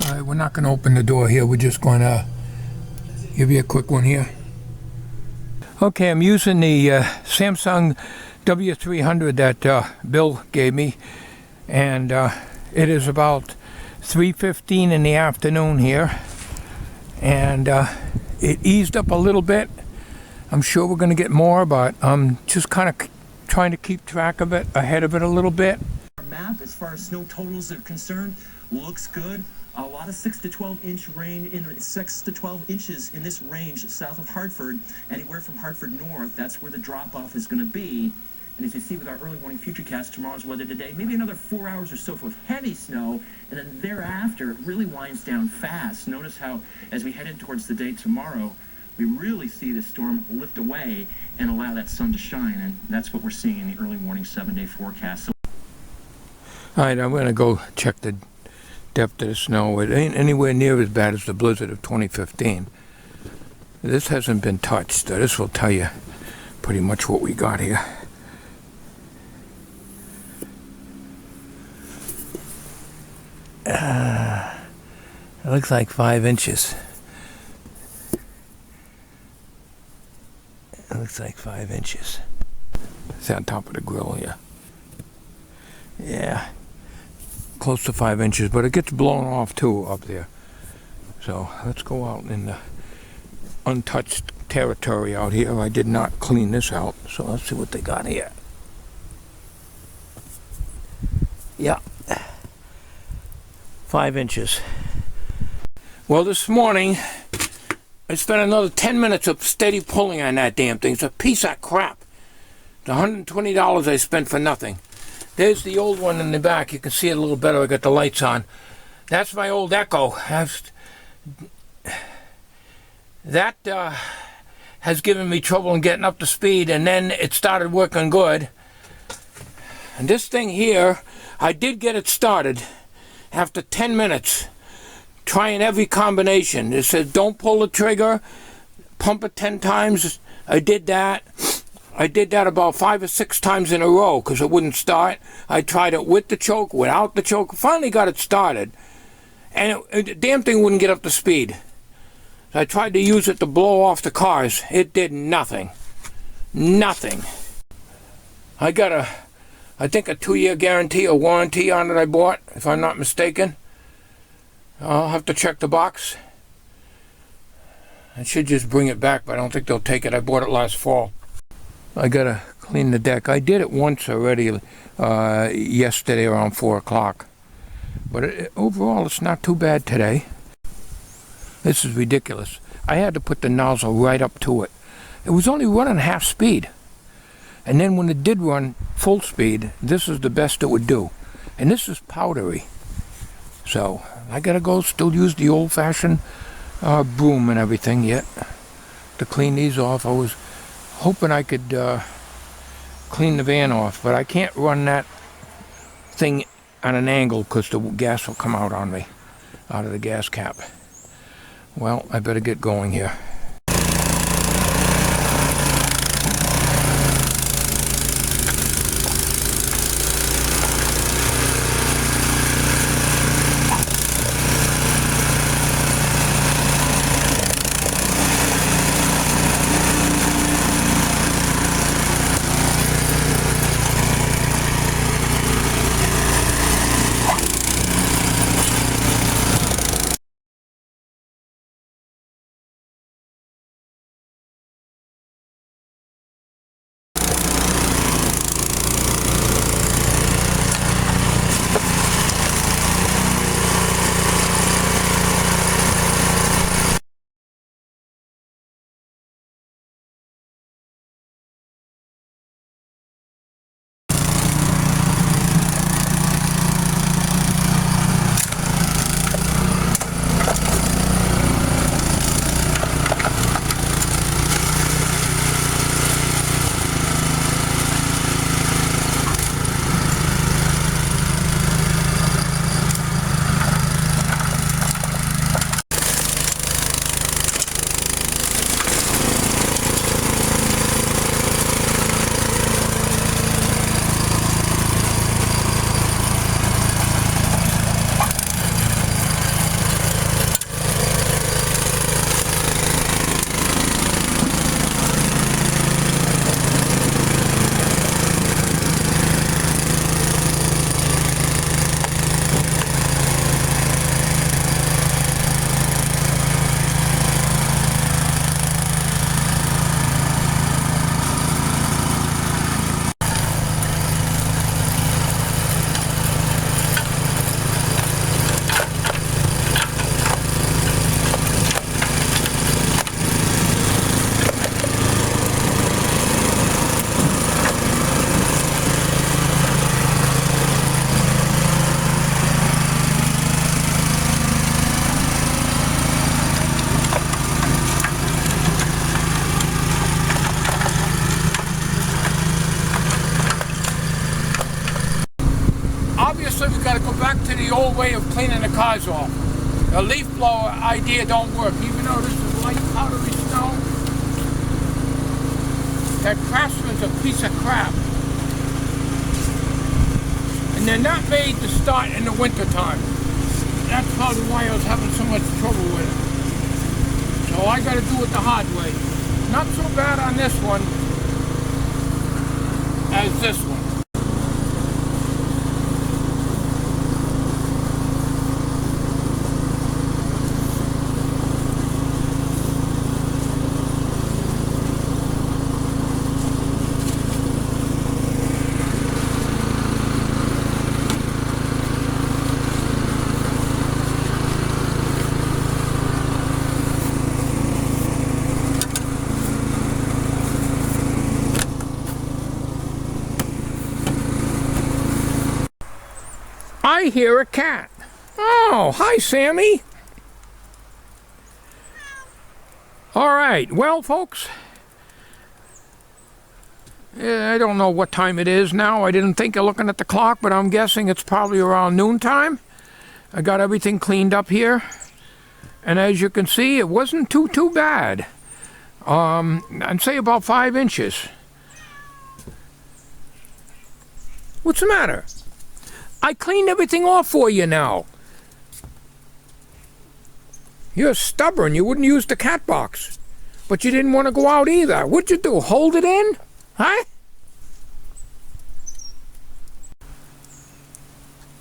Alright, we're not going to open the door here. We're just going to give you a quick one here. Okay, I'm using the Samsung W300 that Bill gave me, and it is about 3:15 in the afternoon here, and it eased up a little bit. I'm sure we're going to get more, but I'm just kind of trying to keep track of it, ahead of it a little bit. Our map, as far as snow totals are concerned, looks good. A lot of 6 to 12 inch rain, in 6 to 12 inches in this range south of Hartford. Anywhere from Hartford north, that's where the drop-off is going to be. And as you see with our early morning futurecast, tomorrow's weather today, maybe another 4 hours or so of heavy snow, and then thereafter it really winds down fast. Notice how, as we head in towards the day tomorrow, we really see the storm lift away and allow that sun to shine, and that's what we're seeing in the early morning 7-day forecast. So all right, I'm going to go check the depth of the snow. It ain't anywhere near as bad as the blizzard of 2015. This hasn't been touched. This will tell you pretty much what we got here. It looks like 5 inches. It looks like 5 inches. It's on top of the grill here. Yeah. Close to 5 inches, but it gets blown off too up there. So let's go out in the untouched territory out here. I did not clean this out, so let's see what they got here. Yeah, 5 inches. Well, this morning I spent another 10 minutes of steady pulling on that damn thing. It's a piece of crap. It's $120 I spent for nothing. There's the old one in the back. You can see it a little better. I got the lights on. That's my old Echo. That has given me trouble in getting up to speed, and then it started working good. And this thing here, I did get it started after 10 minutes, trying every combination. It said don't pull the trigger, pump it 10 times. I did that. I did that about 5 or 6 times in a row because it wouldn't start. I tried it with the choke, without the choke. Finally got it started, and the damn thing wouldn't get up to speed. So I tried to use it to blow off the cars. It did nothing. Nothing. I got I think a 2-year guarantee or warranty on it I bought, if I'm not mistaken. I'll have to check the box. I should just bring it back, but I don't think they'll take it. I bought it last fall. I gotta clean the deck. I did it once already yesterday around 4 o'clock. But overall, it's not too bad today. This is ridiculous. I had to put the nozzle right up to it. It was only running half speed. And then when it did run full speed, this is the best it would do. And this is powdery. So I gotta go still use the old-fashioned broom and everything yet to clean these off. I was hoping I could clean the van off, but I can't run that thing on an angle because the gas will come out on me, out of the gas cap. Well, I better get going here. Honestly, we got to go back to the old way of cleaning the cars off. The leaf blower idea don't work, even though this is light powdery snow. That Craftsman's a piece of crap. And they're not made to start in the winter time. That's probably why I was having so much trouble with it. So I got to do it the hard way. Not so bad on this one as this one. I hear a cat. Oh, hi, Sammy. All right, well, folks, I don't know what time it is now. I didn't think of looking at the clock, but I'm guessing it's probably around noontime. I got everything cleaned up here, and as you can see, it wasn't too bad. I'd say about 5 inches. What's the matter? I cleaned everything off for you now. You're stubborn. You wouldn't use the cat box. But you didn't want to go out either. What'd you do? Hold it in? Huh?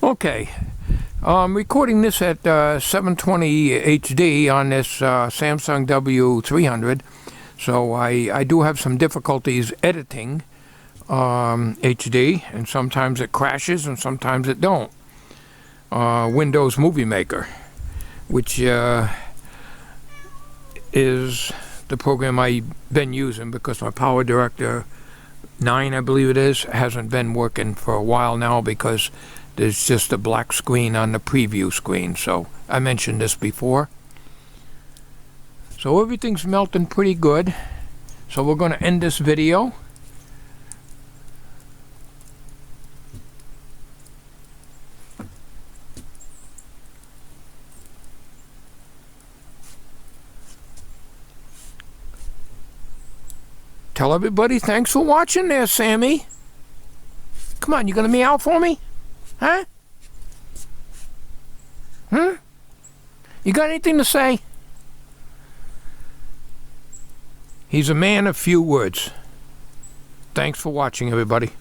Okay. I'm recording this at 720 HD on this Samsung W300. So I do have some difficulties editing HD, and sometimes it crashes and sometimes it don't. Windows Movie Maker, which is the program I've been using because my Power Director 9, I believe it is, hasn't been working for a while now because there's just a black screen on the preview screen. So I mentioned this before. So everything's melting pretty good. So we're going to end this video. Tell everybody thanks for watching there, Sammy. Come on, you gonna meow for me? Huh? You got anything to say? He's a man of few words. Thanks for watching, everybody.